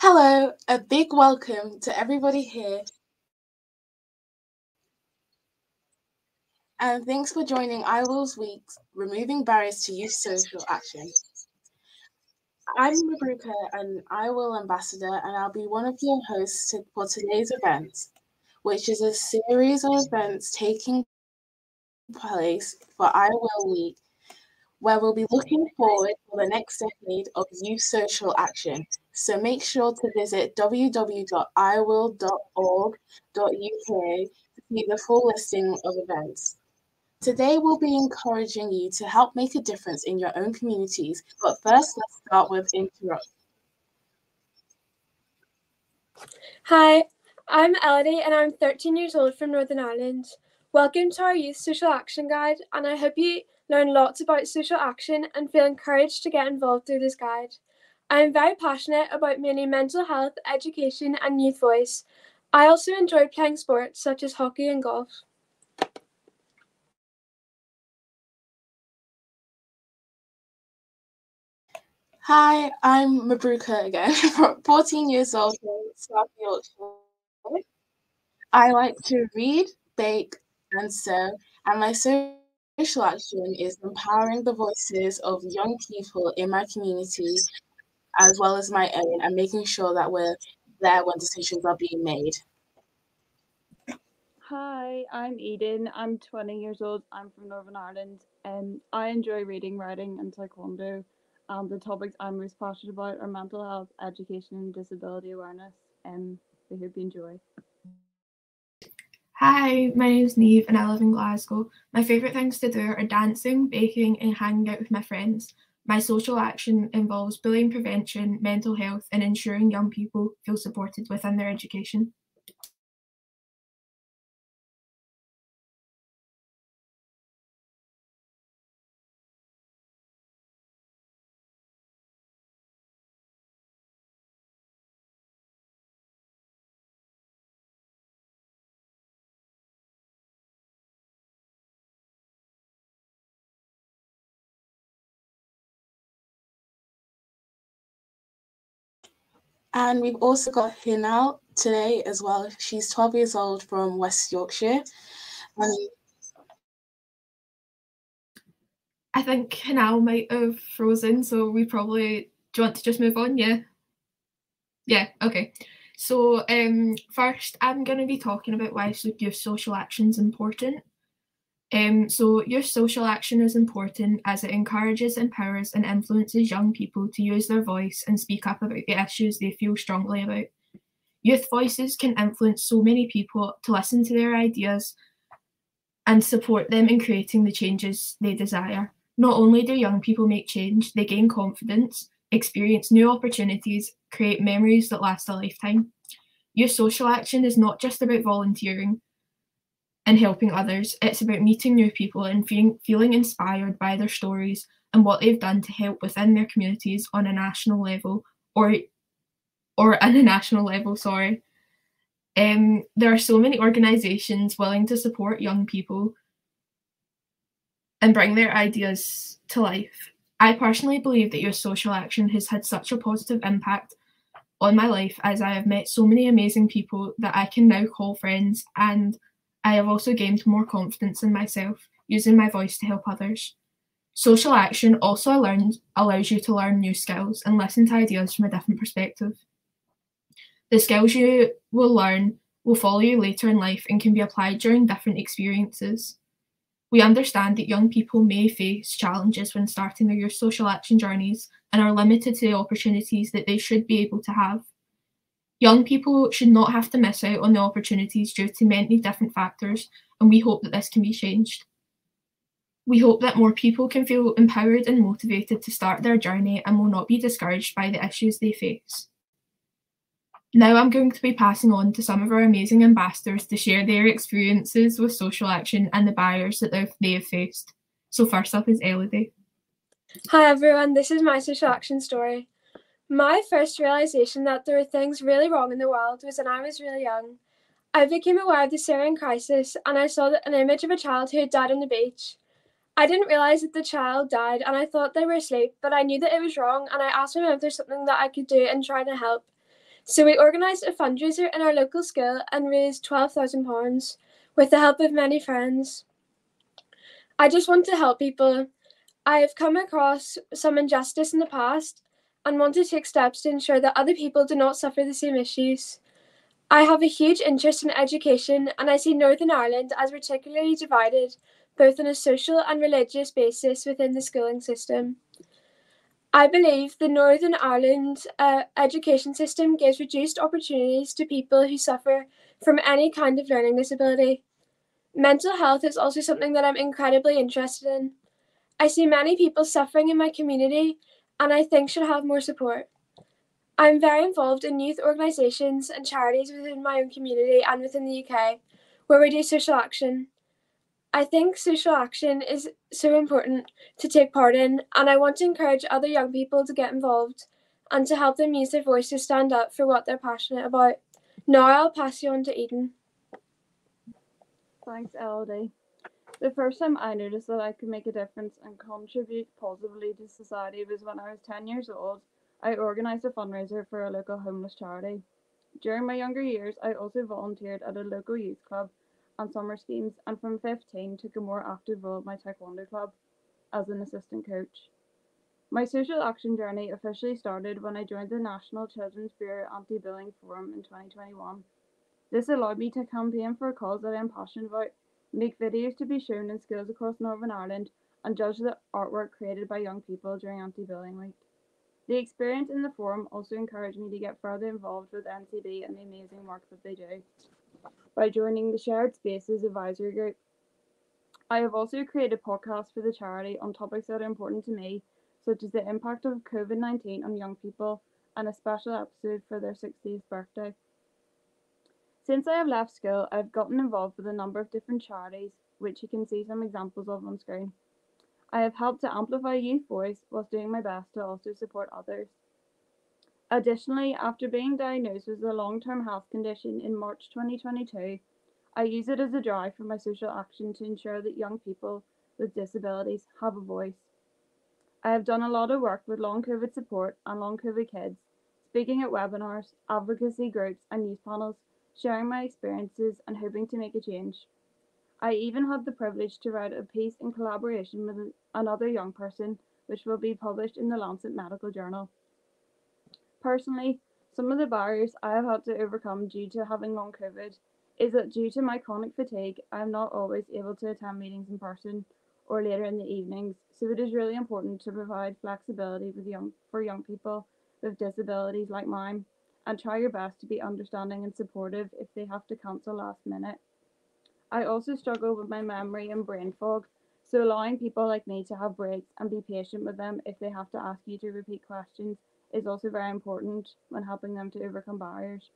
Hello, a big welcome to everybody here. And thanks for joining iwill's week's Removing Barriers to Youth Social Action. I'm Mabruka, an iwill ambassador, and I'll be one of your hosts for today's event, which is a series of events taking place for iwill week, where we'll be looking forward for the next decade of youth social action. So make sure to visit www.iwill.org.uk to see the full listing of events. Today, we'll be encouraging you to help make a difference in your own communities. But first, let's start with interrupt. Hi, I'm Elodie and I'm 13 years old from Northern Ireland. Welcome to our Youth Social Action Guide, and I hope you learn lots about social action and feel encouraged to get involved through this guide. I am very passionate about mainly mental health, education and youth voice. I also enjoy playing sports such as hockey and golf. Hi, I'm Mabruka again, 14 years old from South Yorkshire. I like to read, bake, and sew, and my social action is empowering the voices of young people in my community as well as my own, and making sure that we're there when decisions are being made. Hi, I'm Eden. I'm 20 years old. I'm from Northern Ireland. I enjoy reading, writing, and taekwondo. The topics I'm most passionate about are mental health, education, and disability awareness. I hope you enjoy. Hi, my name's Neve and I live in Glasgow. My favourite things to do are dancing, baking, and hanging out with my friends. My social action involves bullying prevention, mental health, and ensuring young people feel supported within their education. And we've also got Hinal today as well. She's 12 years old from West Yorkshire. I think Hinal might have frozen, so do you want to just move on? Yeah, okay. So first I'm going to be talking about why youth social action is important. So youth social action is important as it encourages, empowers and influences young people to use their voice and speak up about the issues they feel strongly about. Youth voices can influence so many people to listen to their ideas and support them in creating the changes they desire. Not only do young people make change, they gain confidence, experience new opportunities, create memories that last a lifetime. Youth social action is not just about volunteering and helping others, it's about meeting new people and feeling inspired by their stories and what they've done to help within their communities on a national level There are so many organisations willing to support young people and bring their ideas to life. I personally believe that youth social action has had such a positive impact on my life, as I have met so many amazing people that I can now call friends, and I have also gained more confidence in myself using my voice to help others. Social action also allows you to learn new skills and listen to ideas from a different perspective. The skills you will learn will follow you later in life and can be applied during different experiences. We understand that young people may face challenges when starting their youth social action journeys and are limited to the opportunities that they should be able to have. Young people should not have to miss out on the opportunities due to many different factors, and we hope that this can be changed. We hope that more people can feel empowered and motivated to start their journey and will not be discouraged by the issues they face. Now I'm going to be passing on to some of our amazing ambassadors to share their experiences with social action and the barriers that they have faced. So first up is Elodie. Hi everyone, this is my social action story. My first realisation that there were things really wrong in the world was when I was really young. I became aware of the Syrian crisis and I saw an image of a child who had died on the beach. I didn't realise that the child died and I thought they were asleep, but I knew that it was wrong and I asked my mum if there's something that I could do and try to help. So we organised a fundraiser in our local school and raised £12,000 with the help of many friends. I just want to help people. I have come across some injustice in the past and want to take steps to ensure that other people do not suffer the same issues. I have a huge interest in education, and I see Northern Ireland as particularly divided, both on a social and religious basis within the schooling system. I believe the Northern Ireland education system gives reduced opportunities to people who suffer from any kind of learning disability. Mental health is also something that I'm incredibly interested in. I see many people suffering in my community, and I think should have more support. I'm very involved in youth organisations and charities within my own community and within the UK, where we do social action. I think social action is so important to take part in, and I want to encourage other young people to get involved and to help them use their voice to stand up for what they're passionate about. Now I'll pass you on to Eden. Thanks, Elodie. The first time I noticed that I could make a difference and contribute positively to society was when I was 10 years old. I organised a fundraiser for a local homeless charity. During my younger years, I also volunteered at a local youth club and summer schemes, and from 15 took a more active role at my taekwondo club as an assistant coach. My social action journey officially started when I joined the National Children's Bureau Anti-Bullying Forum in 2021. This allowed me to campaign for a cause that I am passionate about, make videos to be shown in schools across Northern Ireland, and judge the artwork created by young people during Anti-Bullying Week. The experience in the forum also encouraged me to get further involved with NCB and the amazing work that they do by joining the Shared Spaces Advisory Group. I have also created podcasts for the charity on topics that are important to me, such as the impact of COVID-19 on young people and a special episode for their 60th birthday. Since I have left school, I've gotten involved with a number of different charities, which you can see some examples of on screen. I have helped to amplify youth voice whilst doing my best to also support others. Additionally, after being diagnosed with a long-term health condition in March 2022, I use it as a drive for my social action to ensure that young people with disabilities have a voice. I have done a lot of work with long COVID support and long COVID kids, speaking at webinars, advocacy groups and news panels, sharing my experiences and hoping to make a change. I even had the privilege to write a piece in collaboration with another young person, which will be published in the Lancet Medical Journal. Personally, some of the barriers I have had to overcome due to having long COVID is that due to my chronic fatigue, I am not always able to attend meetings in person or later in the evenings, so it is really important to provide flexibility for young people with disabilities like mine, and try your best to be understanding and supportive if they have to cancel last minute. I also struggle with my memory and brain fog, so allowing people like me to have breaks and be patient with them if they have to ask you to repeat questions is also very important when helping them to overcome barriers.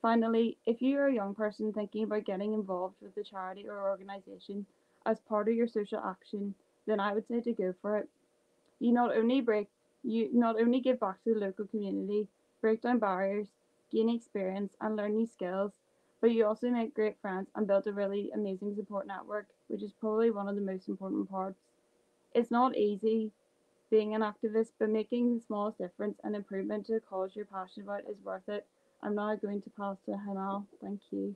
Finally, if you are a young person thinking about getting involved with a charity or organisation as part of your social action, then I would say to go for it. You not only give back to the local community, break down barriers, gain experience and learn new skills, but you also make great friends and build a really amazing support network, which is probably one of the most important parts. It's not easy being an activist, but making the smallest difference and improvement to a cause you're passionate about is worth it. I'm now going to pass to Hanal. Thank you.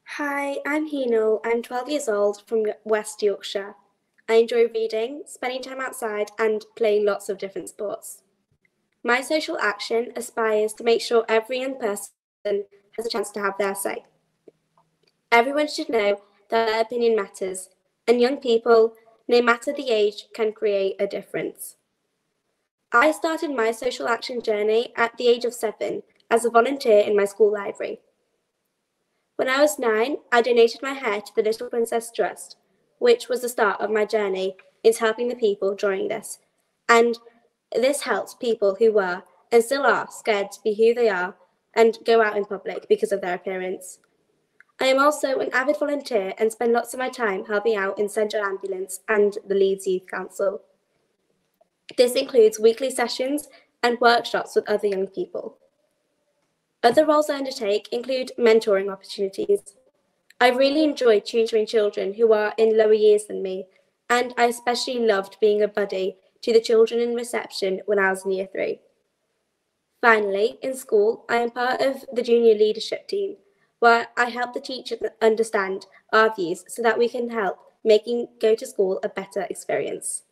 Hi, I'm Hinal. I'm 12 years old from West Yorkshire. I enjoy reading, spending time outside, and playing lots of different sports. My social action aspires to make sure every young person has a chance to have their say. Everyone should know that their opinion matters, and young people, no matter the age, can create a difference. I started my social action journey at the age of 7 as a volunteer in my school library. When I was 9, I donated my hair to the Little Princess Trust, which was the start of my journey into helping the people during this. And this helps people who were, and still are, scared to be who they are and go out in public because of their appearance. I am also an avid volunteer and spend lots of my time helping out in Central Ambulance and the Leeds Youth Council. This includes weekly sessions and workshops with other young people. Other roles I undertake include mentoring opportunities. I really enjoy tutoring children who are in lower years than me, and I especially loved being a buddy to the children in reception when I was in Year 3. Finally, in school, I am part of the junior leadership team, where I help the teachers understand our views so that we can help making go to school a better experience.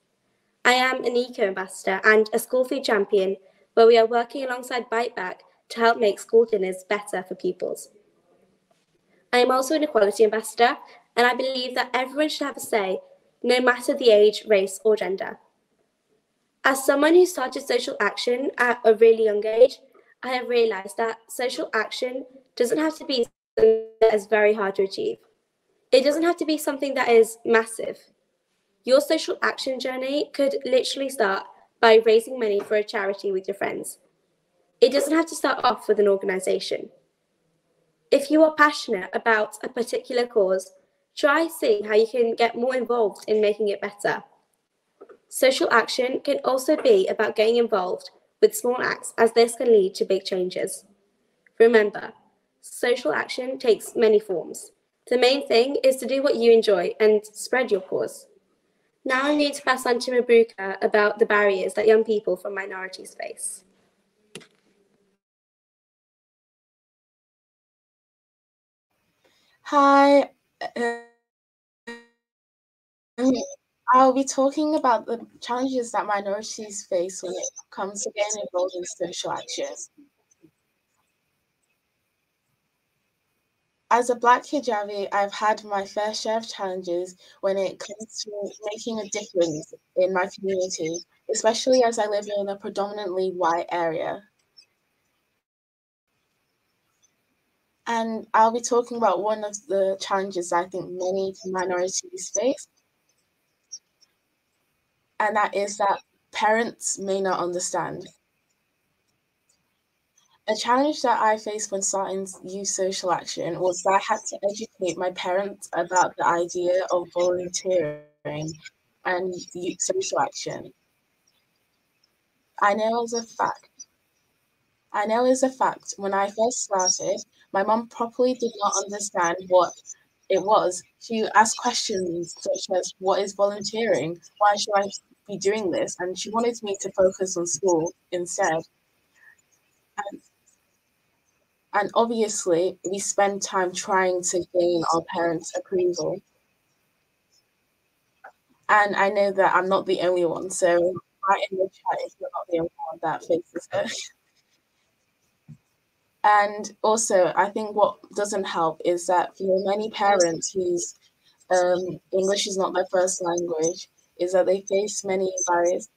I am an eco ambassador and a school food champion, where we are working alongside Bite Back to help make school dinners better for pupils. I am also an equality ambassador, and I believe that everyone should have a say, no matter the age, race, or gender. As someone who started social action at a really young age, I have realised that social action doesn't have to be something that is very hard to achieve. It doesn't have to be something that is massive. Your social action journey could literally start by raising money for a charity with your friends. It doesn't have to start off with an organisation. If you are passionate about a particular cause, try seeing how you can get more involved in making it better. Social action can also be about getting involved with small acts, as this can lead to big changes. Remember, social action takes many forms. The main thing is to do what you enjoy and spread your cause. Now I'm going to pass on to Mabruka about the barriers that young people from minorities face. Hi, I'll be talking about the challenges that minorities face when it comes to getting involved in social action. As a Black hijabi, I've had my fair share of challenges when it comes to making a difference in my community, especially as I live in a predominantly white area. And I'll be talking about one of the challenges I think many minorities face, and that is that parents may not understand. A challenge that I faced when starting youth social action was that I had to educate my parents about the idea of volunteering and youth social action. I know as a fact, when I first started, my mum properly did not understand what it was. She asked questions such as, what is volunteering? Why should I be doing this? And she wanted me to focus on school instead. And obviously, we spend time trying to gain our parents' approval. And I know that I'm not the only one, so write in the chat if you're not the only one that faces it. And also, I think what doesn't help is that for many parents whose English is not their first language, is that they face many barriers,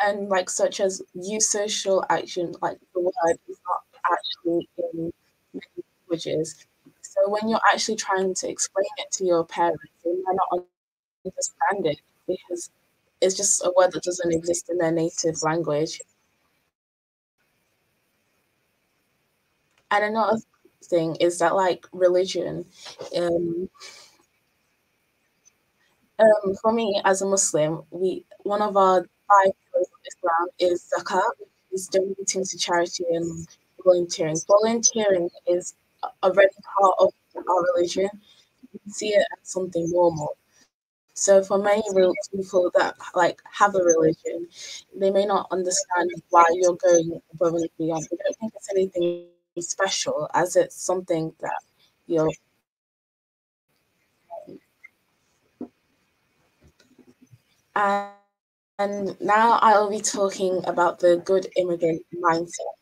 and like such as youth social action, like the word is not actually in many languages. So when you're actually trying to explain it to your parents, they might not understand it because it's just a word that doesn't exist in their native language. And another thing is that like religion, for me as a Muslim, one of our 5 pillars of Islam is zakat, which is donating to charity and volunteering. Volunteering is already part of our religion. We see it as something normal. So for many people that like have a religion, they may not understand why you're going above and beyond. They don't think it's anything special, as it's something that you're. And now I'll be talking about the good immigrant mindset.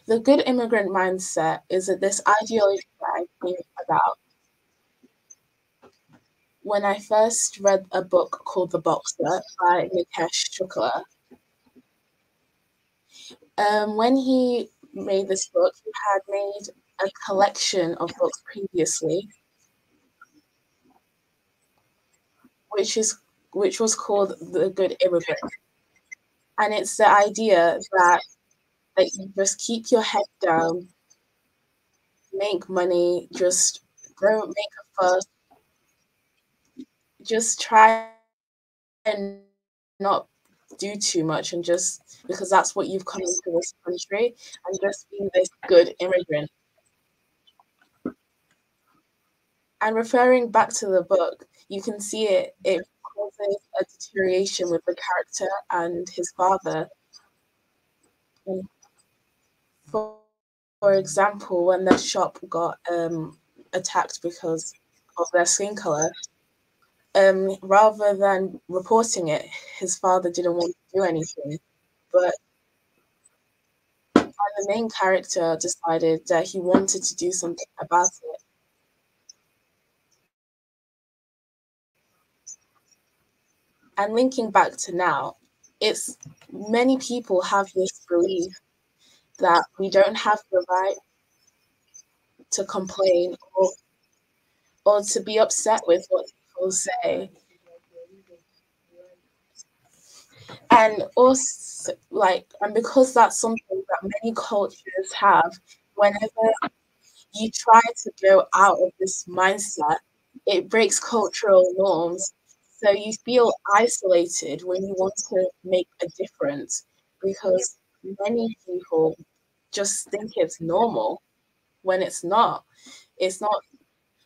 The good immigrant mindset is that this ideology that I think about. When I first read a book called The Boxer by Nikesh Shukla, when he made this book, he had made a collection of books previously, which was called The Good Immigrant. And it's the idea that you just keep your head down, make money, just don't make a fuss, just try and not do too much, and just because that's what you've come into this country, and just be this good immigrant. And referring back to the book, you can see it causes a deterioration with the character and his father. And for example, when their shop got attacked because of their skin color, rather than reporting it, his father didn't want to do anything. But the main character decided that he wanted to do something about it. And linking back to now, it's many people have this belief that we don't have the right to complain or to be upset with what people say. And also, and because that's something that many cultures have, whenever you try to go out of this mindset, it breaks cultural norms. So you feel isolated when you want to make a difference because many people just think it's normal when it's not. It's not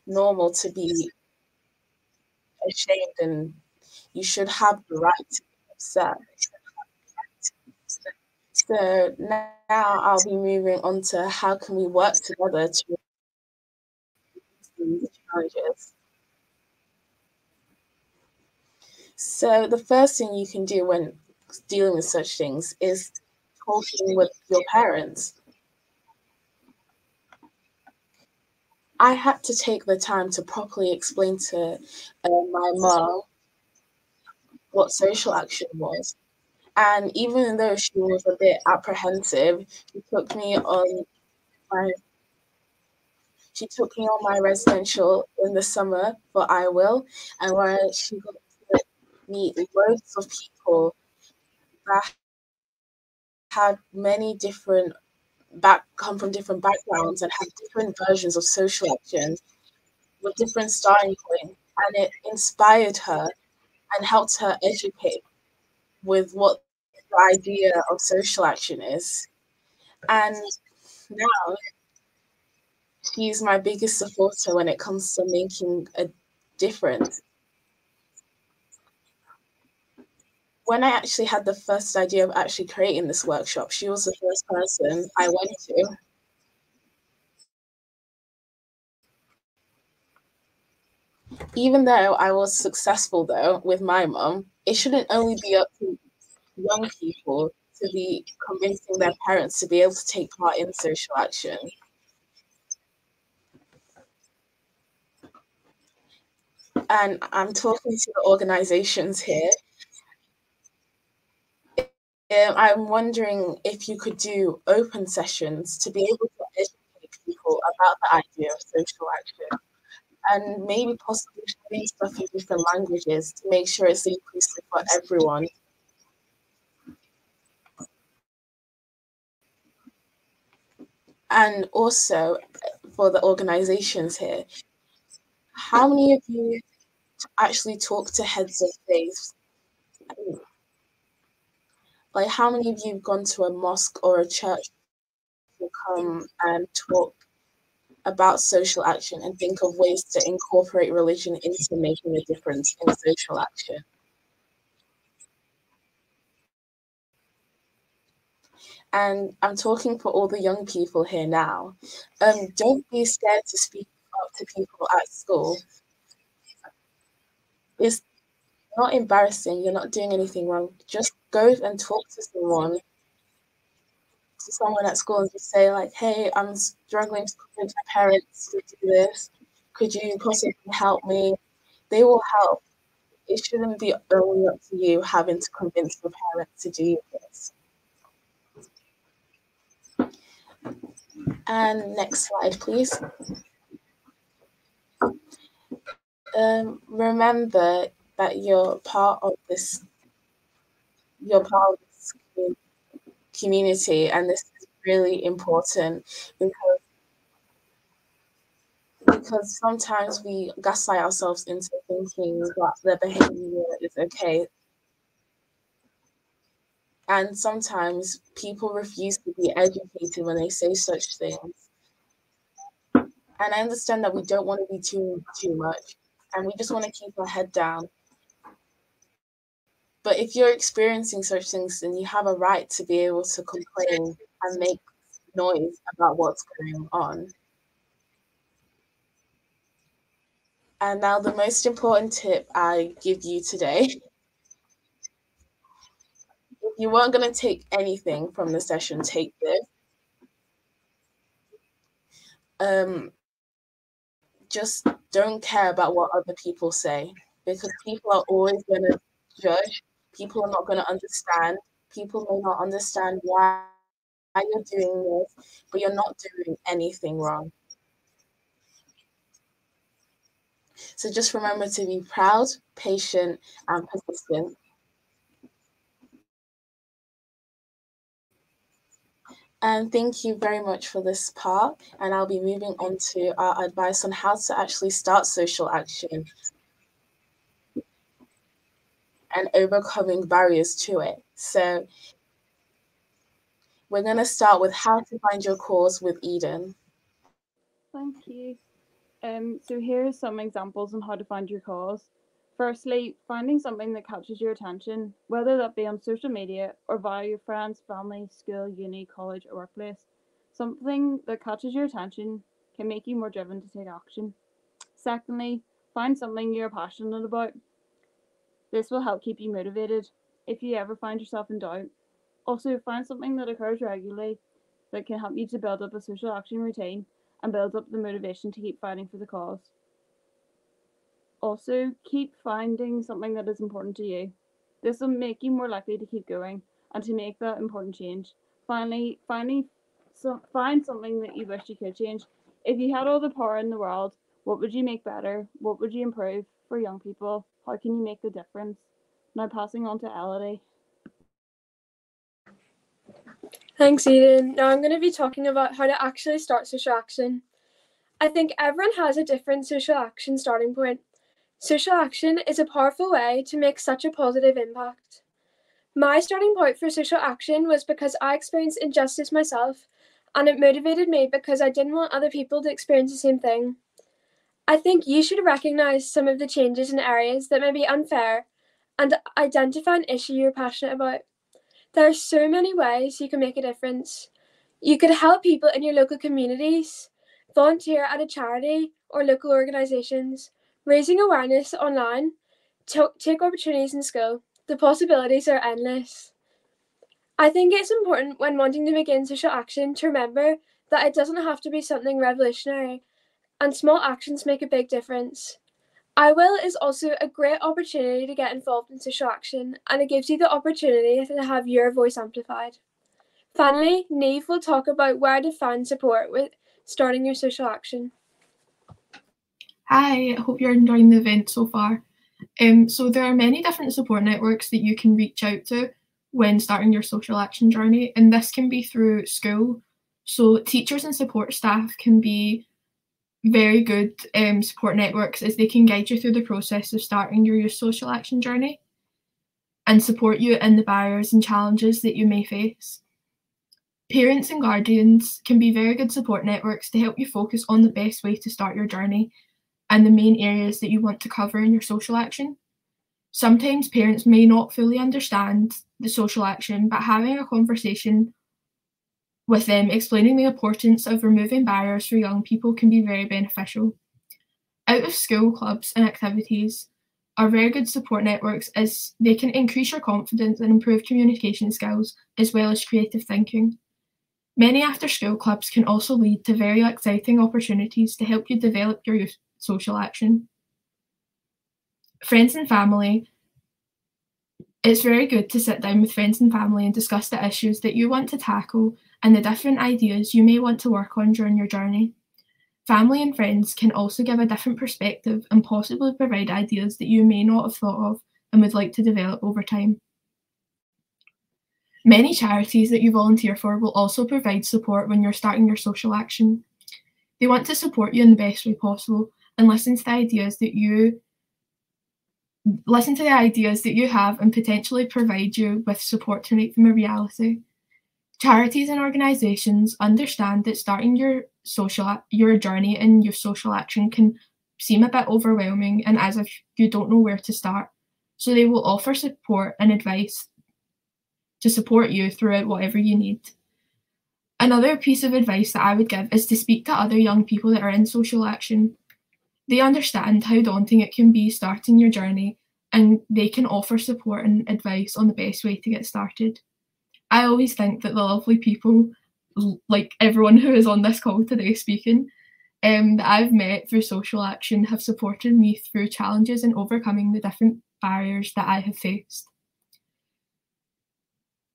normal to be ashamed, and you should have the right to be upset. So now I'll be moving on to how can we work together to reduce these challenges. So the first thing you can do when dealing with such things is talking with your parents. I had to take the time to properly explain to my mom what social action was. And even though she was a bit apprehensive, my she took me on my residential in the summer for iwill, and where she got to meet loads of people that had many different come from different backgrounds and had different versions of social action with different starting points, and it inspired her and helped her educate with what the idea of social action is. And now she's my biggest supporter when it comes to making a difference. When I actually had the first idea of actually creating this workshop, she was the first person I went to. Even though I was successful though with my mum, it shouldn't only be up to young people to be convincing their parents to be able to take part in social action. And I'm talking to the organizations here. I'm wondering if you could do open sessions to be able to educate people about the idea of social action, and maybe possibly sharing stuff in different languages to make sure it's inclusive for everyone. And also for the organizations here, how many of you actually talk to heads of faith? Like, how many of you have gone to a mosque or a church to come and talk about social action and think of ways to incorporate religion into making a difference in social action? And I'm talking for all the young people here now. Don't be scared to speak up to people at school. It's not embarrassing. You're not doing anything wrong. Just go and talk to someone at school and just say like, hey, I'm struggling to convince my parents to do this. Could you possibly help me? They will help. It shouldn't be only up to you having to convince your parents to do this. And next slide, please. Remember that you're part of this community, and this is really important because sometimes we gaslight ourselves into thinking that the behavior is okay. And sometimes people refuse to be educated when they say such things. And I understand that we don't want to be too much, and we just want to keep our head down. But if you're experiencing such things, then you have a right to be able to complain and make noise about what's going on. And now the most important tip I give you today. If you weren't going to take anything from the session, take this. Just don't care about what other people say, because people are always going to judge. People are not going to understand. People may not understand why you're doing this, but you're not doing anything wrong. So just remember to be proud, patient, and persistent. And thank you very much for this part. And I'll be moving on to our advice on how to actually start social action and overcoming barriers to it. So we're going to start with how to find your cause with Eden. Thank you. So here are some examples on how to find your cause. Firstly, finding something that catches your attention, whether that be on social media or via your friends, family, school, uni, college, or workplace. Something that catches your attention can make you more driven to take action. Secondly, find something you're passionate about. This will help keep you motivated if you ever find yourself in doubt. Also, find something that occurs regularly that can help you to build up a social action routine and build up the motivation to keep fighting for the cause. Also, keep finding something that is important to you. This will make you more likely to keep going and to make that important change. Finally, find something that you wish you could change. If you had all the power in the world, what would you make better? What would you improve for young people? How can you make the difference? Now passing on to Elodie. Thanks, Eden. Now I'm going to be talking about how to actually start social action. I think everyone has a different social action starting point. Social action is a powerful way to make such a positive impact. My starting point for social action was because I experienced injustice myself, and it motivated me because I didn't want other people to experience the same thing. I think you should recognize some of the changes in areas that may be unfair and identify an issue you're passionate about. There are so many ways you can make a difference. You could help people in your local communities, volunteer at a charity or local organisations, raising awareness online, take opportunities in school. The possibilities are endless. I think it's important when wanting to begin social action to remember that it doesn't have to be something revolutionary, and small actions make a big difference. iwill is also a great opportunity to get involved in social action, and it gives you the opportunity to have your voice amplified. Finally, Neve will talk about where to find support with starting your social action. Hi, I hope you're enjoying the event so far. So there are many different support networks that you can reach out to when starting your social action journey, and this can be through school. So teachers and support staff can be very good support networks, as they can guide you through the process of starting your social action journey and support you in the barriers and challenges that you may face. Parents and guardians can be very good support networks to help you focus on the best way to start your journey and the main areas that you want to cover in your social action. Sometimes parents may not fully understand the social action, but having a conversation with them explaining the importance of removing barriers for young people can be very beneficial. Out of school clubs and activities are very good support networks, as they can increase your confidence and improve communication skills as well as creative thinking. Many after school clubs can also lead to very exciting opportunities to help you develop your social action. Friends and family. It's very good to sit down with friends and family and discuss the issues that you want to tackle and the different ideas you may want to work on during your journey. Family and friends can also give a different perspective and possibly provide ideas that you may not have thought of and would like to develop over time. Many charities that you volunteer for will also provide support when you're starting your social action. They want to support you in the best way possible and listen to the ideas that you have and potentially provide you with support to make them a reality. Charities and organisations understand that starting your your journey in your social action can seem a bit overwhelming and as if you don't know where to start. So they will offer support and advice to support you throughout whatever you need. Another piece of advice that I would give is to speak to other young people that are in social action. They understand how daunting it can be starting your journey, and they can offer support and advice on the best way to get started. I always think that the lovely people, like everyone who is on this call today speaking, that I've met through social action have supported me through challenges and overcoming the different barriers that I have faced.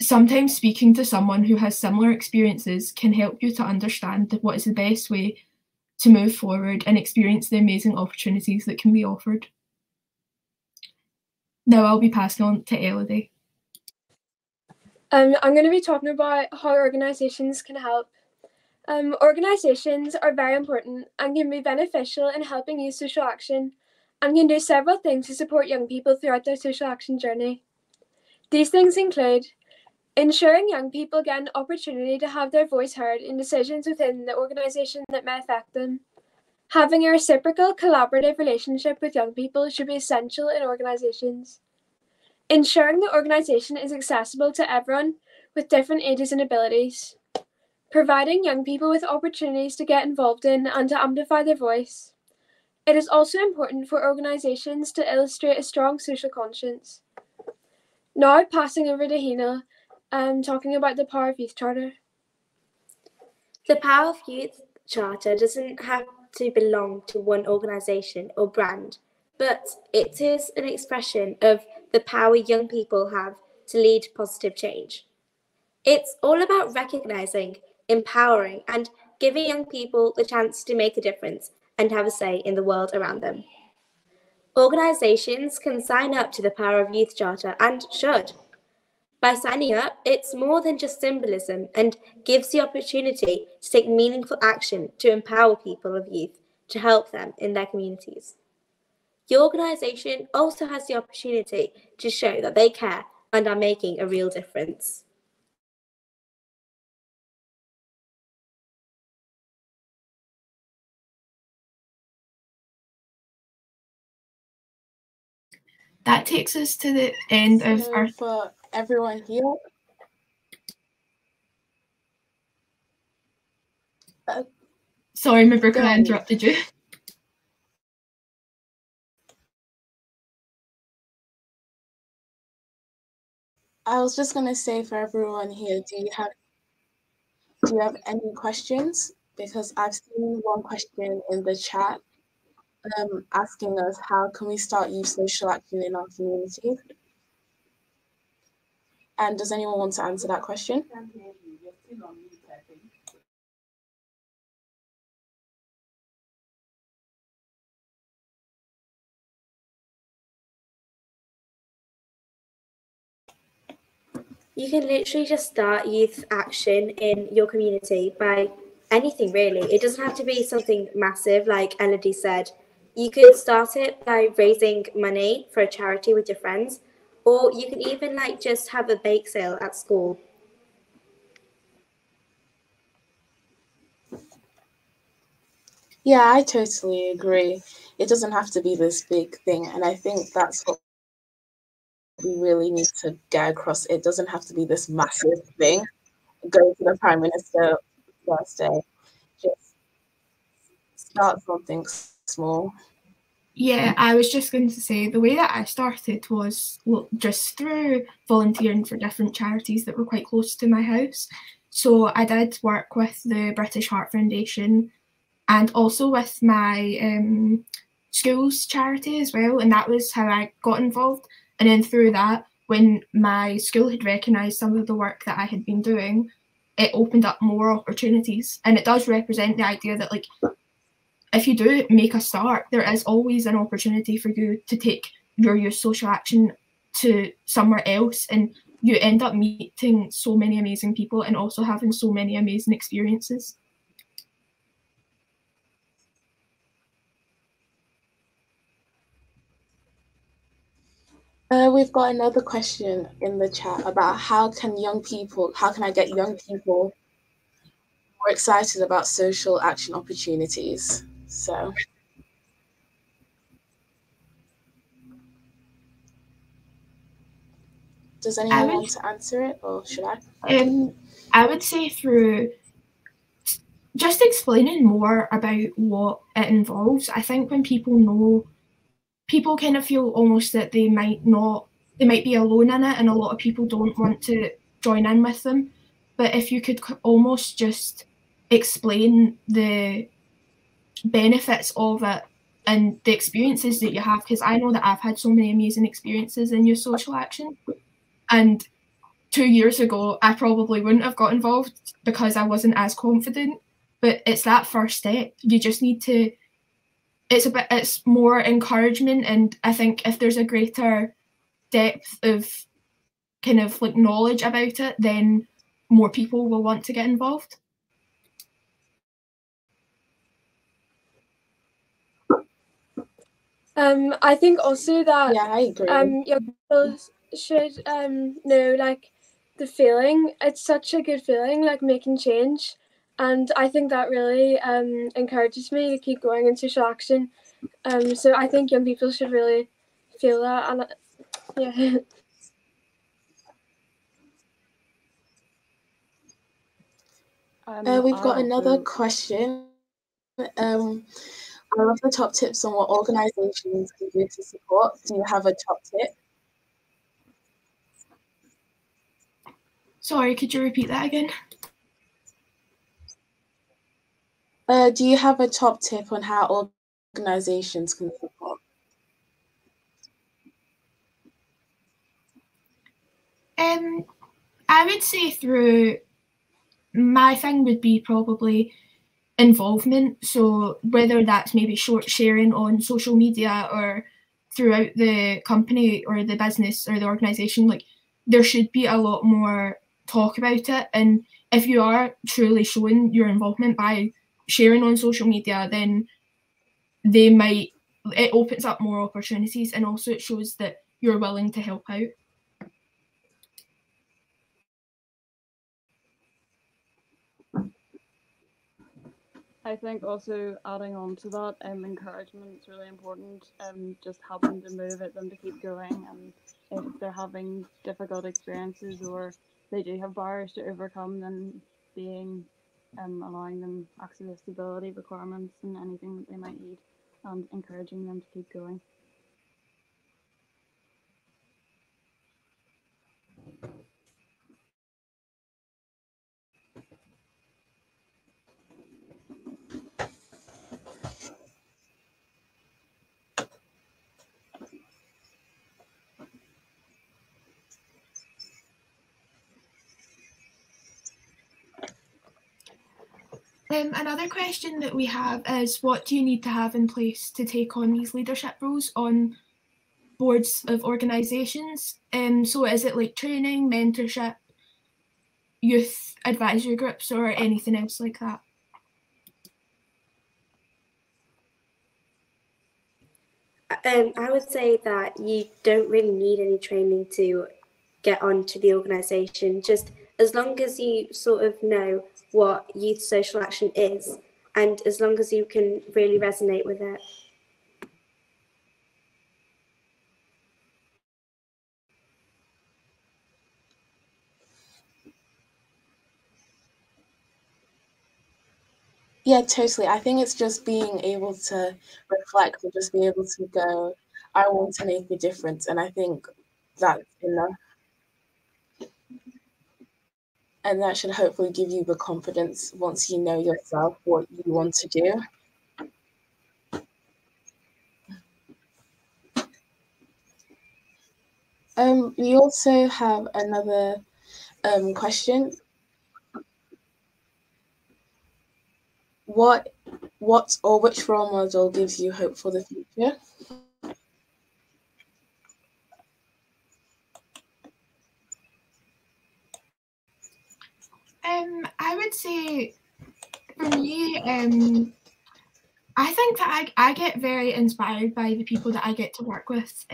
Sometimes speaking to someone who has similar experiences can help you to understand what is the best way to move forward and experience the amazing opportunities that can be offered. Now I'll be passing on to Elodie. I'm going to be talking about how organisations can help. Organisations are very important and can be beneficial in helping use social action and can do several things to support young people throughout their social action journey. These things include ensuring young people get an opportunity to have their voice heard in decisions within the organisation that may affect them. Having a reciprocal, collaborative relationship with young people should be essential in organisations. Ensuring the organisation is accessible to everyone with different ages and abilities. Providing young people with opportunities to get involved in and to amplify their voice. It is also important for organisations to illustrate a strong social conscience. Now passing over to Hina, talking about the Power of Youth Charter. The Power of Youth Charter doesn't have to belong to one organisation or brand, but it is an expression of the power young people have to lead positive change. It's all about recognising, empowering, and giving young people the chance to make a difference and have a say in the world around them. Organisations can sign up to the Power of Youth Charter and should. By signing up, it's more than just symbolism and gives the opportunity to take meaningful action to empower people of youth to help them in their communities. Your organisation also has the opportunity to show that they care and are making a real difference. That takes us to the end of our... For everyone here, Sorry, Mabruka, I interrupted you. I was just going to say for everyone here, do you have any questions? Because I've seen one question in the chat asking us how can we start youth social action in our community? And does anyone want to answer that question? You can literally just start youth action in your community by anything really. It doesn't have to be something massive like Elodie said. You could start it by raising money for a charity with your friends, or you can even just have a bake sale at school. Yeah, I totally agree. It doesn't have to be this big thing, and I think that's what we really need to get across. It doesn't have to be this massive thing. Go to the Prime Minister first day. Just start something small. Yeah, I was just going to say the way that I started was just through volunteering for different charities that were quite close to my house. So I did work with the British Heart Foundation and also with my school's charity as well, and that was how I got involved. And then through that, when my school had recognised some of the work that I had been doing, it opened up more opportunities. And it does represent the idea that if you do make a start, there is always an opportunity for you to take your social action to somewhere else, and you end up meeting so many amazing people and also having so many amazing experiences. We've got another question in the chat about how can I get young people more excited about social action opportunities. So, does anyone want to answer it, or should I? I would say through just explaining more about what it involves. I think when people know, people kind of feel almost that they might be alone in it, and a lot of people don't want to join in with them. But if you could almost just explain the benefits of it and the experiences that you have, because I know that I've had so many amazing experiences in youth social action, and 2 years ago I probably wouldn't have got involved because I wasn't as confident. But it's that first step. You just need to, it's more encouragement, and I think if there's a greater depth of kind of like knowledge about it, then more people will want to get involved. I think also that I agree. Young people should know like the feeling. It's such a good feeling, like making change, and I think that really encourages me to keep going in social action. So I think young people should really feel that, and yeah. We've got another question. I love the top tips on what organisations can do to support. Do you have a top tip? Sorry, could you repeat that again? Do you have a top tip on how organisations can support? I would say through, my thing would be probably involvement. So whether that's maybe short sharing on social media or throughout the company or the business or the organisation, like there should be a lot more talk about it. And if you are truly showing your involvement by sharing on social media, then it opens up more opportunities, and also it shows that you're willing to help out. I think also adding on to that, encouragement is really important. Just helping to motivate them to keep going, and if they're having difficult experiences or they do have barriers to overcome, then allowing them accessibility requirements and anything that they might need, and encouraging them to keep going. Another question that we have is, what do you need to have in place to take on these leadership roles on boards of organisations? So is it like training, mentorship, youth advisory groups, or anything else like that? I would say that you don't really need any training to get onto the organisation, just as long as you sort of know what youth social action is, and as long as you can really resonate with it. Yeah, totally. I think it's just being able to reflect and just be able to go, I want to make a difference. And I think that's enough. And that should hopefully give you the confidence once you know yourself what you want to do. We also have another question. What or which role model gives you hope for the future? I would say for me, I think that I get very inspired by the people that I get to work with.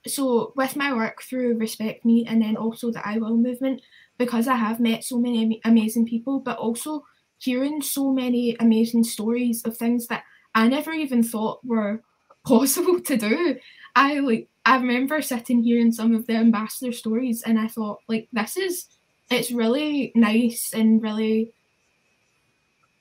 So with my work through Respect Me and then also the I Will movement, because I have met so many amazing people, but also hearing so many amazing stories of things that I never even thought were possible to do. I remember sitting hearing some of the ambassador stories, and I thought, like, it's really nice and really,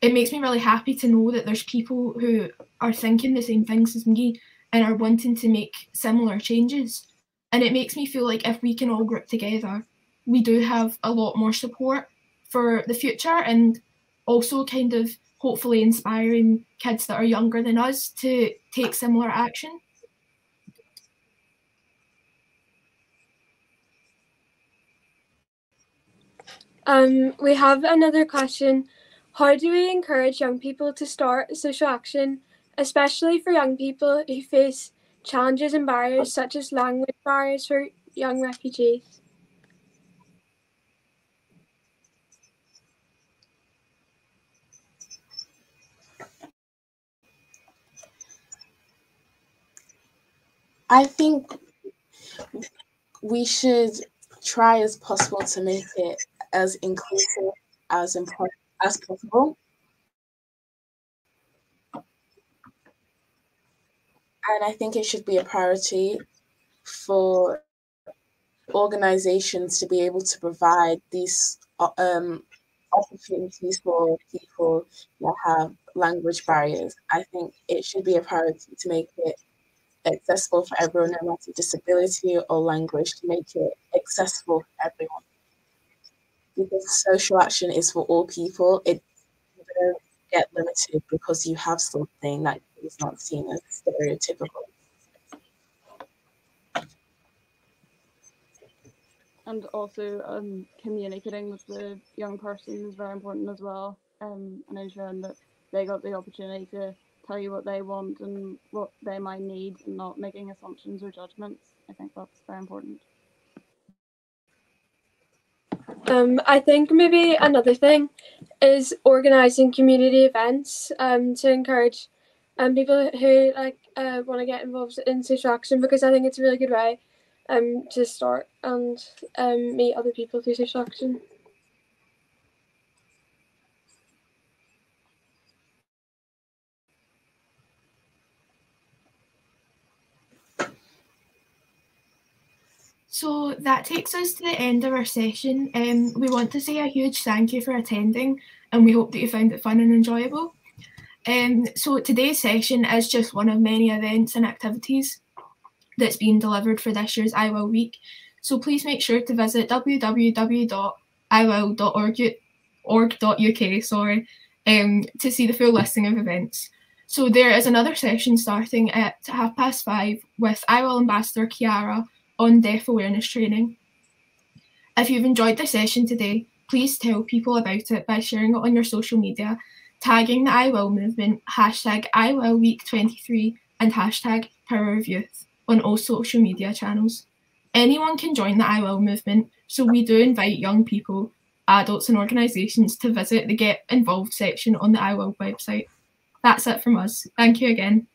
it makes me really happy to know that there's people who are thinking the same things as me and are wanting to make similar changes. And it makes me feel like if we can all group together, we do have a lot more support for the future, and also kind of hopefully inspiring kids that are younger than us to take similar action. We have another question. How do we encourage young people to start social action, especially for young people who face challenges and barriers such as language barriers for young refugees? I think we should try as possible to make it as inclusive as possible. And I think it should be a priority for organizations to be able to provide these opportunities for people that have language barriers. I think it should be a priority to make it accessible for everyone, no matter disability or language, to make it accessible for everyone. Because social action is for all people. It don't get limited because you have something that is not seen as stereotypical. And also communicating with the young person is very important as well, and ensuring that they got the opportunity to tell you what they want and what they might need, and not making assumptions or judgments. I think that's very important. I think maybe another thing is organising community events to encourage people who want to get involved in social action, because I think it's a really good way to start and meet other people through social action. So that takes us to the end of our session. We want to say a huge thank you for attending, and we hope that you found it fun and enjoyable. So today's session is just one of many events and activities that's being delivered for this year's iwill Week. So please make sure to visit www.iwill.org.uk to see the full listing of events. So there is another session starting at 5:30 with iwill Ambassador Kiara on deaf awareness training. If you've enjoyed the session today, please tell people about it by sharing it on your social media, tagging the iwill movement, #iwillweek23 and #powerofyouth on all social media channels. Anyone can join the iwill movement, so we do invite young people, adults and organisations to visit the Get Involved section on the iwill website. That's it from us. Thank you again.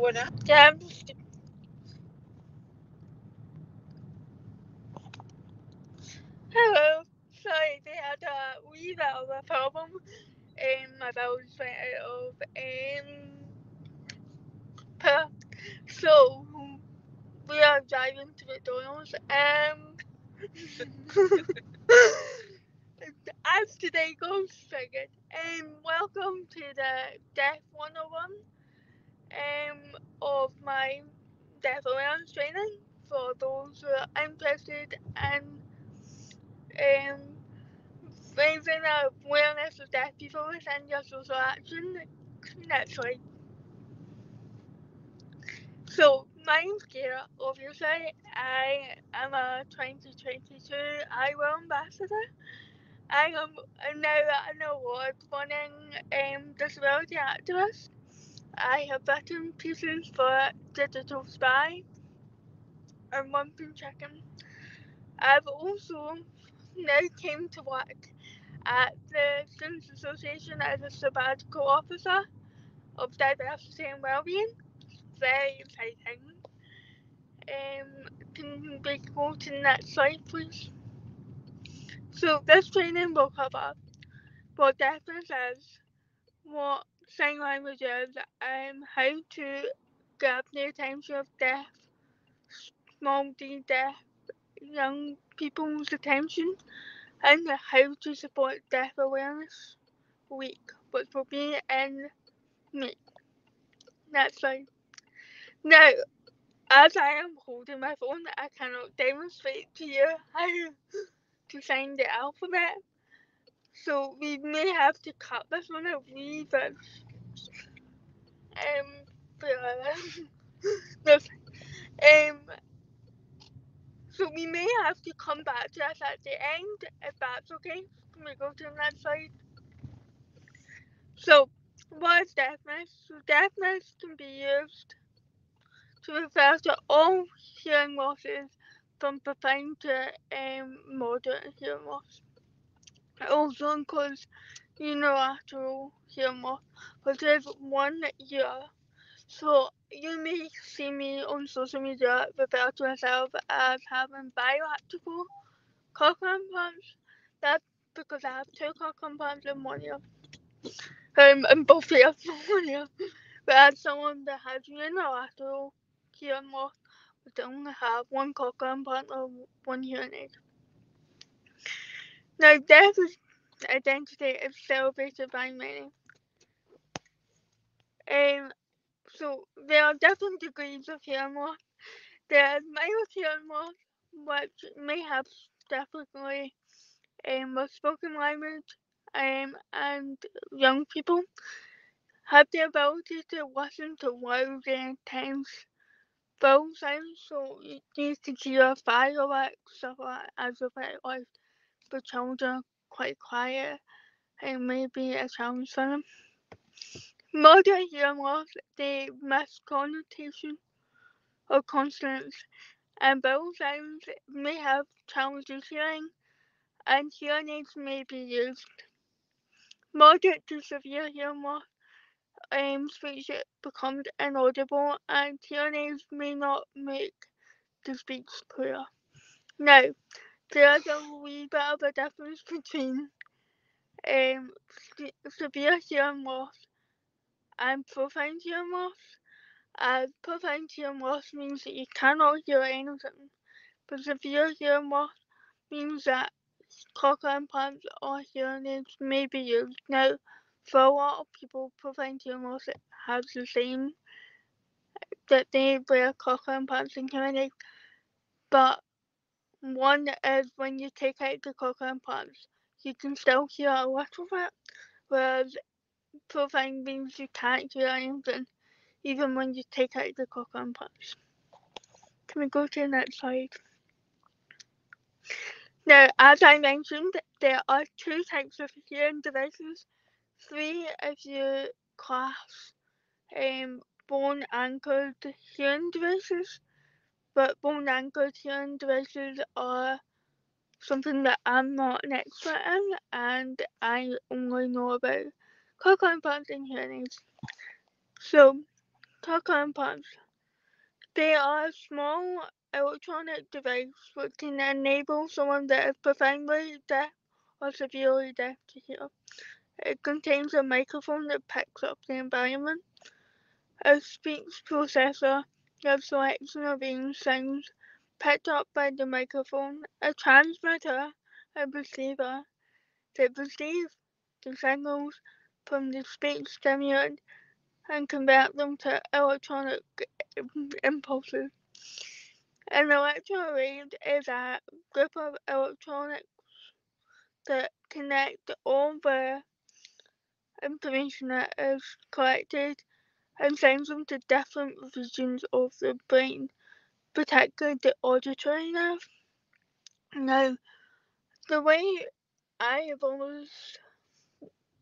Hello. Sorry, they had a wee bit of a problem. My bells went out of so we are driving to McDonald's. As today goes, figured. Welcome to the Deaf 101 of my deaf awareness training for those who are interested in raising awareness of deaf people within your social action. That's right. So, my name's Kira. Obviously, I am a 2022 iwill ambassador. I am now an award-winning disability activist. I have written pieces for Digital Spy and Lumping Chicken. I've also now came to work at the Students Association as a sabbatical officer of diversity and wellbeing. Very exciting. Can we go to the next slide, please? So this training will cover what deafness is, what sign language is, how to grab the attention of deaf, small d deaf young people's attention, and how to support Deaf Awareness Week, which will be in May. Next slide. Now, as I am holding my phone, I cannot demonstrate to you how to sign the alphabet, so we may have to cut this one a wee bit. So we may have to come back to this at the end, if that's okay. Can we go to the next slide? So, what is deafness? So deafness can be used to refer to all hearing losses from profound to moderate hearing loss. It also includes unilateral hearing loss, which is 1 ear. So you may see me on social media refer to myself as having bilateral cochlear implants. That's because I have 2 cochlear implants in 1 ear. In both ears in 1 ear. Whereas someone that has unilateral hearing loss would only have 1 cochlear implant or 1 hearing aid. Now, deaf identity is celebrated by many. So there are different degrees of hearing loss. There is mild hearing loss, which may have difficulty with spoken language, and young people have the ability to listen to loud and intense vowel sounds, so you can hear fireworks, stuff like that, as of it like the children are quite quiet and maybe a challenge for them. Moderate hearing loss, they miss connotation or consonants, and vowel sounds may have challenges hearing, and hearing aids may be used. Moderate to severe hearing loss, speech becomes inaudible, and hearing aids may not make the speech clear. Now, there is a wee bit of a difference between severe hearing loss and profound hearing loss. Profound hearing loss means that you cannot hear anything, but severe hearing loss means that cochlear implants or hearing aids may be used. Now, for a lot of people, profound hearing loss has the same, that they wear cochlear implants and hearing aids, but one is when you take out the cochlear implants, you can still hear a little bit, whereas profound means you can't hear anything, even when you take out the cochlear implants. Can we go to the next slide? Now, as I mentioned, there are 2 types of hearing devices. 3 if you class bone-anchored hearing devices, but bone-anchored hearing devices are something that I'm not an expert in, and I only know about cochlear implants and hearing aids. So, cochlear implants. They are a small electronic device which can enable someone that is profoundly deaf or severely deaf to hear. It contains a microphone that picks up the environment, a speech processor that selects and arranges sounds picked up by the microphone, a transmitter and receiver that receive the signals from the speech stimulant and convert them to electronic impulses. An electroread is a group of electronics that connect all the information that is collected and sends them to different regions of the brain, particularly the auditory nerve. Now, the way I have always,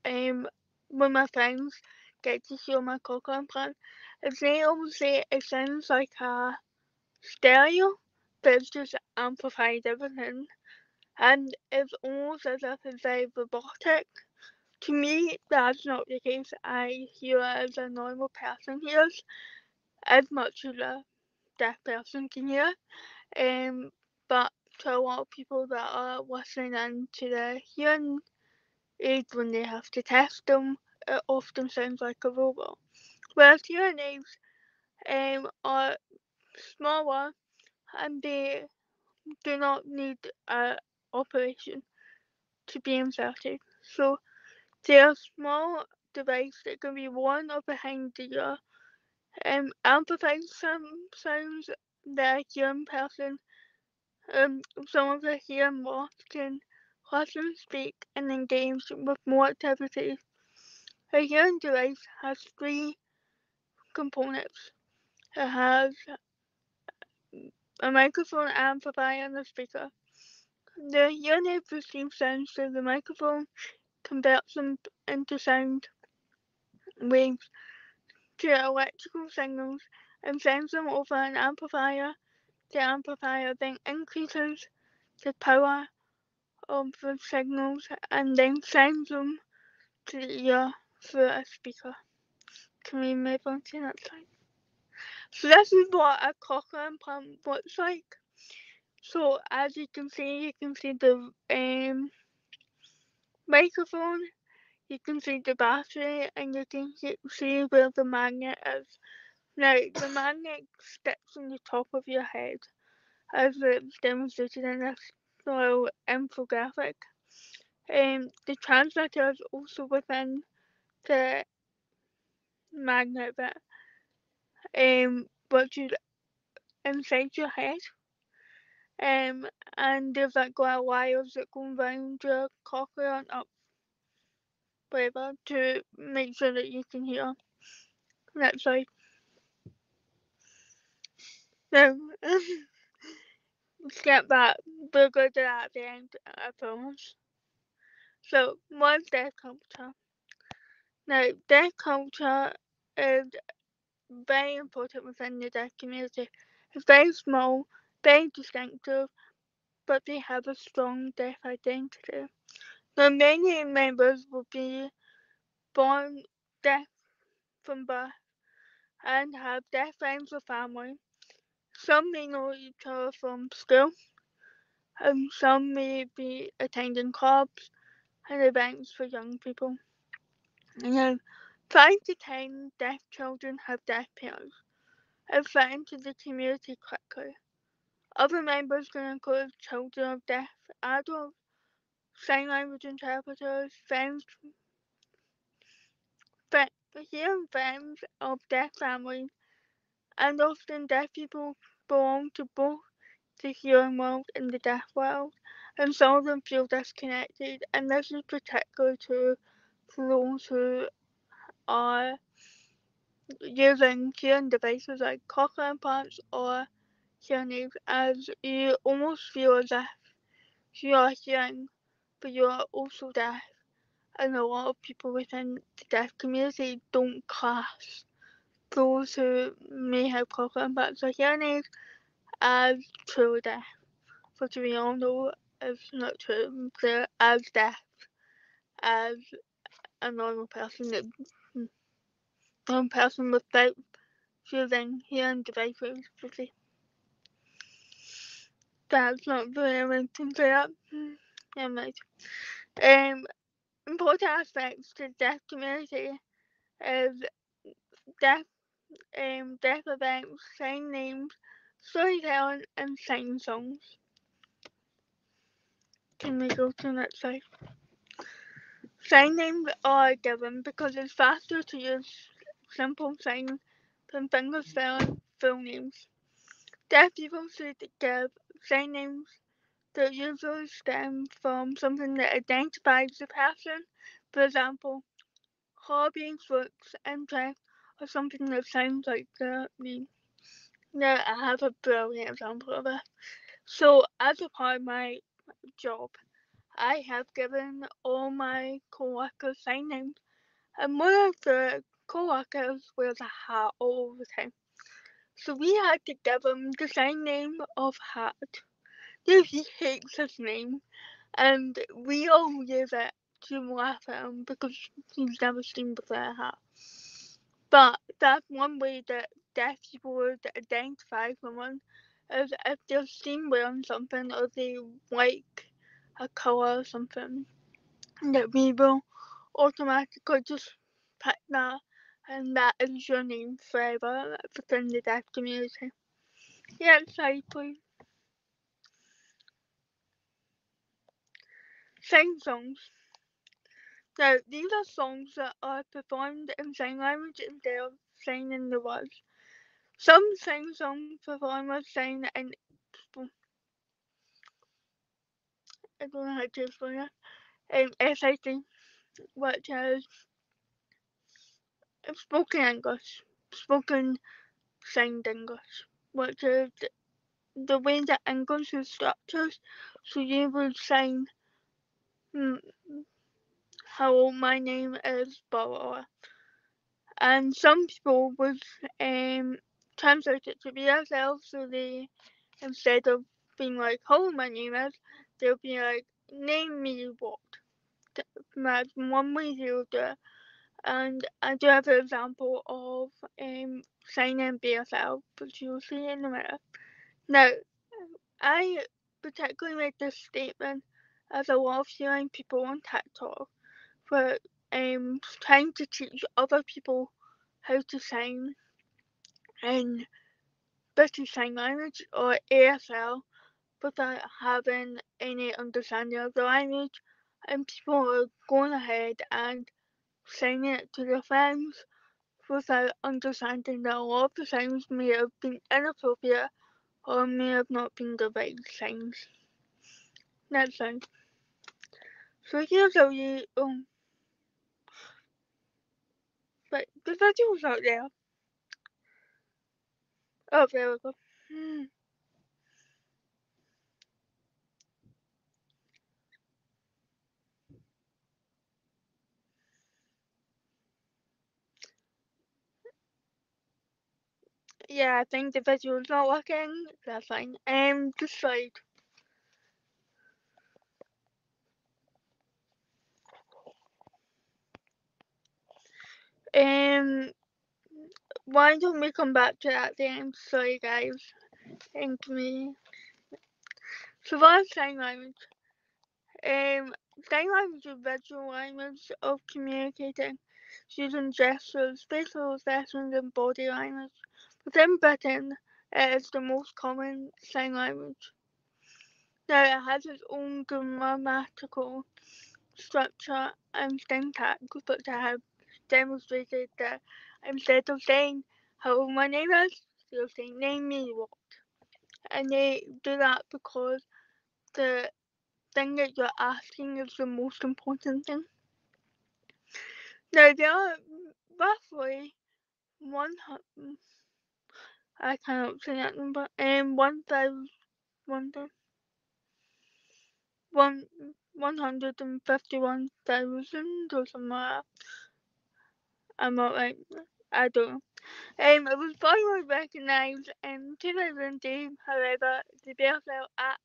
when my friends get to hear my cochlear implant, is they always say it sounds like a stereo, but it's just amplified everything. And it's almost as if it's very robotic. To me, that's not the case. I hear it as a normal person hears, as much as a deaf person can hear. But to a lot of people that are listening in to the hearing aids when they have to test them, it often sounds like a robot. Whereas hearing aids are smaller and they do not need an operation to be inserted. So they are small device that can be worn or behind the ear, amplifying some sounds that a hearing person, some of the hearing loss can listen, speak, and engage with more activities. A hearing device has three components. It has a microphone, amplifier, and a speaker. The hearing aid receives sounds through the microphone, converts them into sound waves to electrical signals, and sends them over an amplifier. The amplifier then increases the power of the signals and then sends them to the ear through a speaker. Can we move on to the next slide? So this is what a cochlear implant looks like. So as you can see the microphone, you can see the battery, and you can see where the magnet is. Now the magnet sticks on the top of your head, as it's demonstrated in this little infographic. The transmitter is also within the magnet bit, which is inside your head. And there's like little wires that go around your cochlear and up whatever to make sure that you can hear. Next slide. Now, skip that. We'll go to that at the end, I promise. So, what's deaf culture? Now, deaf culture is very important within the deaf community. It's very small, very distinctive, but they have a strong deaf identity. Now, many members will be born deaf from birth and have deaf friends or family. Some may know each other from school, and some may be attending clubs and events for young people. Now, 5 to 10 deaf children have deaf parents and fit into the community quickly. Other members can include children of deaf adults, sign language interpreters, hearing friends of deaf families, and often deaf people belong to both the hearing world and the deaf world, and some of them feel disconnected, and this is particularly true for those who are using hearing devices like cochlear implants or hearing aids, as you almost feel as if you are hearing but you are also deaf, and a lot of people within the deaf community don't class those who may have cochlear implants or hearing aids as truly deaf, which we all know is not true. They're as deaf as a normal person without using hearing devices. That's not very mentioned there. Never mind. Important aspects to the deaf community is deaf deaf events, sign names, storytelling, and sign songs. Can we go to the next slide? Sign names are given because it's faster to use simple signs than finger spelling full names. Deaf people should give sign names that usually stem from something that identifies the person. For example, hobbies, works, interests, or something that sounds like their name. Now I have a brilliant example of it. So as a part of my job, I have given all my co-workers sign names, and one of the co-workers wears a hat all the time. So we had to give him the sign name of Hat. Now he hates his name, and we all use it to laugh at him because he's never seen before a hat. But that's one way that deaf people would identify someone is if they're seen wearing something or they like a colour or something, that we will automatically just pick that, and that is your name forever within the deaf community. Yeah, sorry, please. Sign songs. Now, these are songs that are performed in sign language instead of signing the words. Some sign song performers sign in, I don't know how to explain it, SIT, which is spoken English, spoken signed English, which is the way that English is structured. So you would sign, hello, my name is blah blah blah. And some people would translate it to be themselves, so they, instead of being like, hello, my name is, they'll be like, name me what. That's one way they'll do it. And I do have an example of signing BSL, which you'll see in a minute. Now, I particularly made this statement as a lot of hearing people on TikTok were trying to teach other people how to sign in British Sign Language or ASL without having any understanding of the language, and people are going ahead and signing it to their friends without understanding that a lot of the signs may have been inappropriate or may have not been the right signs. Next slide. So here's how you but the video's out there. Oh, there we go. Yeah, I think the visual's not working. That's fine. This slide. Why don't we come back to that then? Sorry, guys. Thank me. So what's sign language? Sign language is visual language of communicating using gestures, facial expressions, and body language. Within Britain, it is the most common sign language. Now, it has its own grammatical structure and syntax, but I have demonstrated that instead of saying, hello, my name is, they'll say, name me what. And they do that because the thing that you're asking is the most important thing. Now, there are roughly I cannot say that number, 151,000 or something like that. I'm not right. I don't know. It was finally recognised in 2002, however, the BSL Act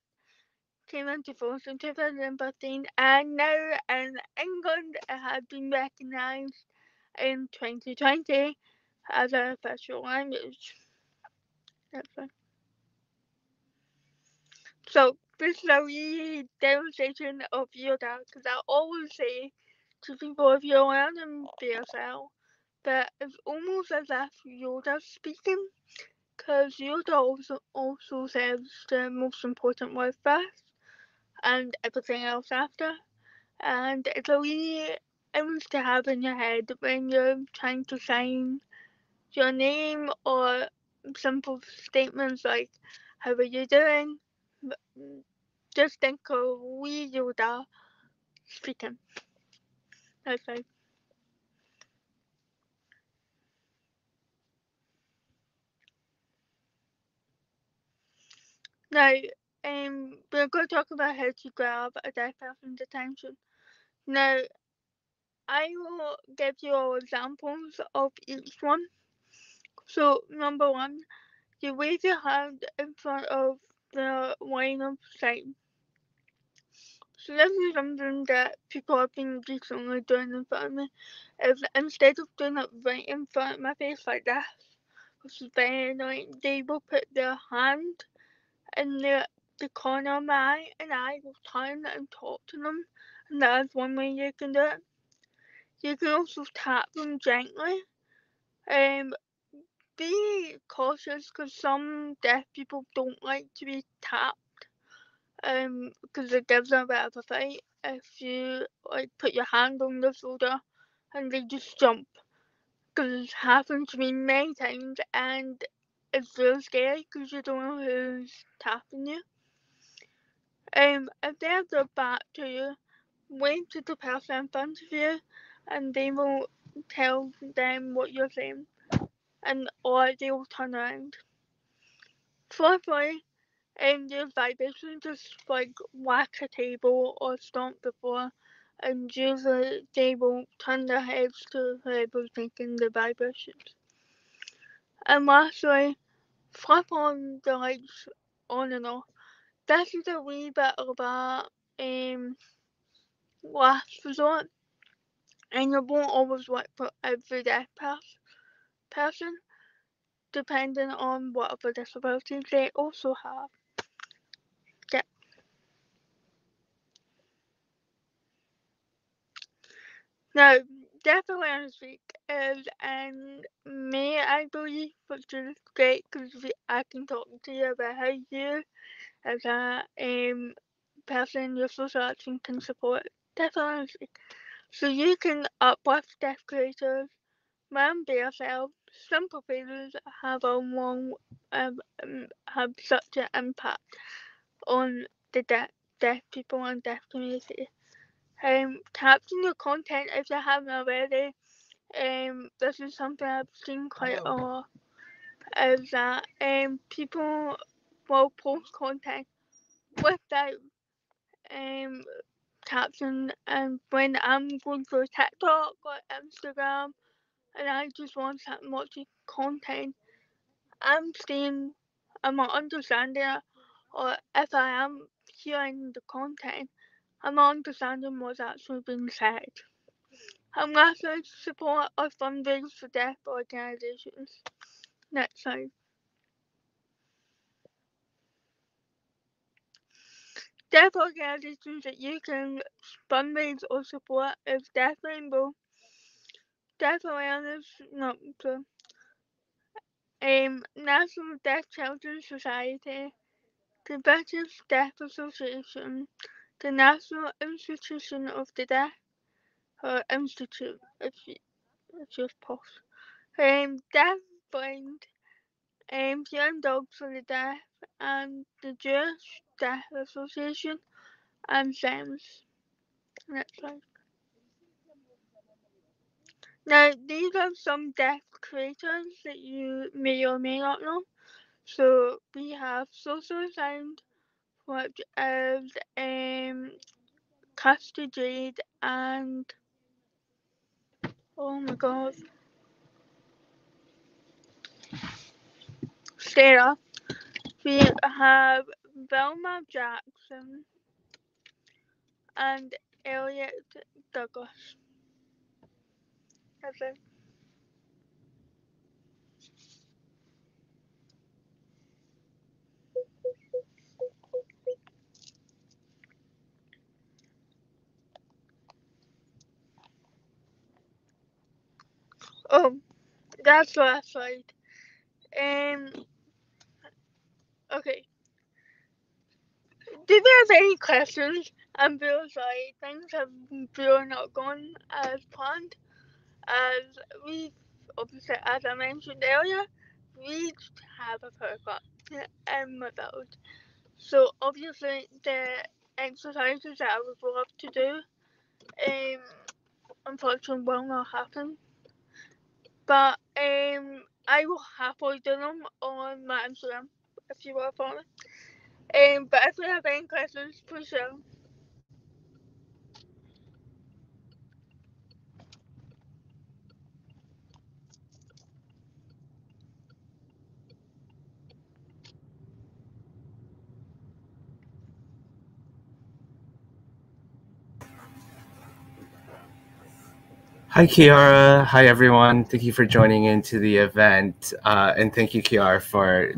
came into force in 2015, and now in England it has been recognised in 2020. as an official language. So this is a wee demonstration of Yoda, because I always say to people, if you're learning BSL, that it's almost as if Yoda's speaking, because Yoda also says the most important word first and everything else after. And it's a wee image to have in your head when you're trying to sign your name or simple statements like, how are you doing? Just think of wee Yoda speaking. That's right. Now, we're going to talk about how to grab a deaf person's attention. Now, I will give you all examples of each one. So, number one, you wave your hand in front of the line of sight. So this is something that people have been recently doing in front of me. If instead of doing it right in front of my face like this, which is very annoying, they will put their hand in the corner of my eye and I will turn and talk to them. And that is one way you can do it. You can also tap them gently. Be cautious because some deaf people don't like to be tapped. Because it gives them a bit of a fight if you like put your hand on their shoulder and they just jump. Because it's happened to me many times and it's really scary because you don't know who's tapping you. If they have their back to you, wave to the person in front of you and they will tell them what you're saying, and or they will turn around. Fourthly, there's vibration, just like whack a table or stomp before, and usually they will turn their heads to whoever's making the vibrations. And lastly, flip on the lights on and off. This is a wee bit of a last resort, and it won't always work for every deaf person, depending on what other disabilities they also have. Yeah. Now, Deaf Awareness Week is in May, I believe, which is great because I can talk to you about how you, as a person in your social action, can support Deaf Awareness Week. So you can uplift deaf creators, learn by yourself. Simple phrases have have such an impact on the deaf people and deaf community. Caption your content if you haven't already. This is something I've seen quite a lot. Is that people will post content without caption, and when I'm going through TikTok or Instagram and I just want something watching content, I'm seeing, I'm not understanding it, or if I am hearing the content, I'm not understanding what's actually being said. And lastly, support or fundraise for deaf organisations. Next slide. Deaf organisations that you can fundraise or support is Deaf Rainbow, Deaf Awareness, National Deaf Children's Society, the British Deaf Association, the National Institution of the Deaf, or Institute, if you're posh, Deaf Blind, Young Dogs for the Deaf, and the Jewish Deaf Association, and SEMS. Next slide. Now, these are some deaf creators that you may or may not know. So, we have Social Sound, which is Castor Jade and, oh my god, Sarah. We have Velma Jackson and Elliot Douglas. That's it. that's the last slide. Okay. Did you have any questions? I'm really sorry. Things have really not gone as planned. As we, obviously, as I mentioned earlier, we have a power cut in my build. So obviously the exercises that I would love to do, unfortunately will not happen. But I will happily do them on my Instagram if you want to follow me. But if you have any questions, please share them. Hi, Kiara. Hi, everyone. Thank you for joining into the event. And thank you, Kiara, for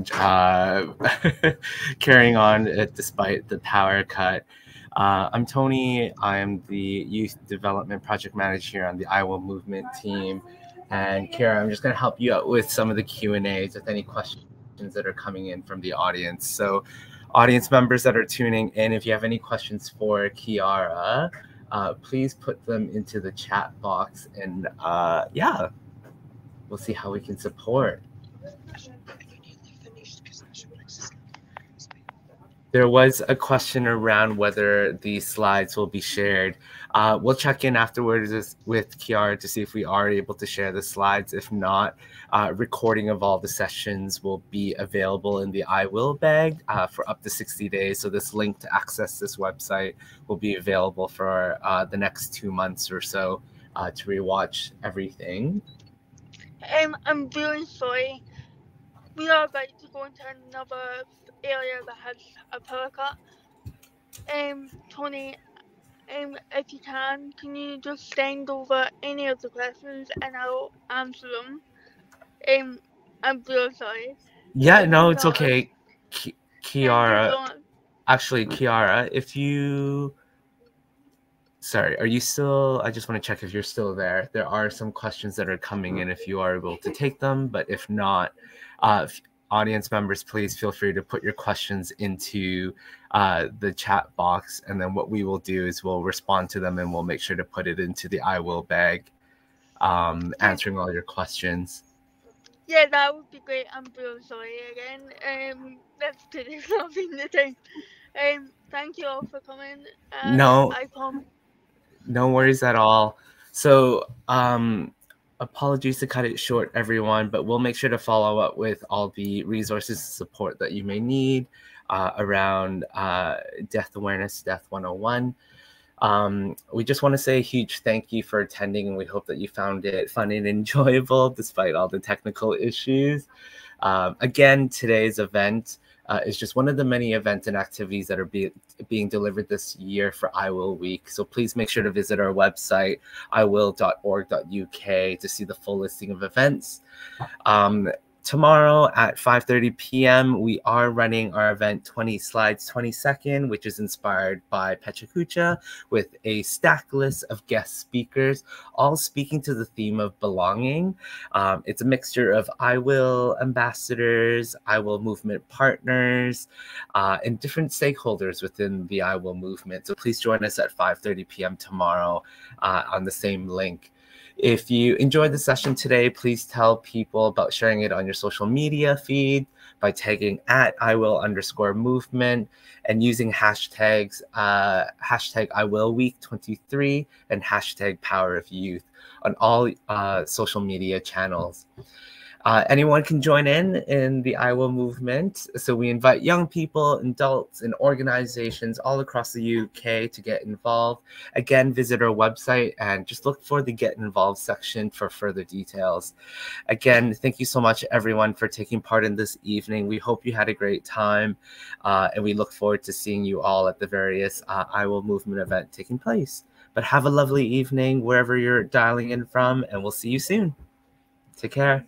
carrying on despite the power cut. I'm Tony. I'm the Youth Development Project Manager here on the iwill Movement team. And Kiara, I'm just going to help you out with some of the Q&As with any questions that are coming in from the audience. So audience members that are tuning in, if you have any questions for Kiara, please put them into the chat box, and yeah, we'll see how we can support. There was a question around whether the slides will be shared. We'll check in afterwards with Kiara to see if we are able to share the slides. If not, recording of all the sessions will be available in the iwill bag for up to 60 days. So this link to access this website will be available for the next 2 months or so to rewatch everything. I'm really sorry. We are about to go into another area that has a power cut. Tony, if you can you just send over any of the questions and I'll answer them? I'm really sorry. Yeah, no, it's okay. Kiara, Kiara, actually, Kiara, if you... Sorry, are you still... I just want to check if you're still there. There are some questions that are coming in if you are able to take them, but if not, audience members, please feel free to put your questions into the chat box, and then what we will do is we'll respond to them and we'll make sure to put it into the iwill bag, answering all your questions. Yeah, that would be great. I'm really sorry again. That's today's not been the time. Thank you all for coming. No worries at all. So, apologies to cut it short, everyone, but we'll make sure to follow up with all the resources and support that you may need around Death Awareness, Death 101. We just want to say a huge thank you for attending, and we hope that you found it fun and enjoyable despite all the technical issues. Again, today's event is just one of the many events and activities that are being delivered this year for iwill Week. So please make sure to visit our website, iwill.org.uk, to see the full listing of events. Tomorrow at 5:30 p.m., we are running our event 20 Slides 20 Second, which is inspired by Pechakucha, with a stack list of guest speakers, all speaking to the theme of belonging. It's a mixture of iwill ambassadors, iwill movement partners, and different stakeholders within the iwill movement. So please join us at 5:30 p.m. tomorrow on the same link. If you enjoyed the session today, please tell people about sharing it on your social media feed by tagging at iwill_movement and using hashtags hashtag iwillweek23 and hashtag power of youth on all social media channels. Anyone can join in the iwill movement. So we invite young people, adults, and organizations all across the UK to get involved. Again, visit our website and just look for the Get Involved section for further details. Again, thank you so much, everyone, for taking part in this evening. We hope you had a great time, and we look forward to seeing you all at the various iwill movement event taking place. But have a lovely evening wherever you're dialing in from, and we'll see you soon. Take care.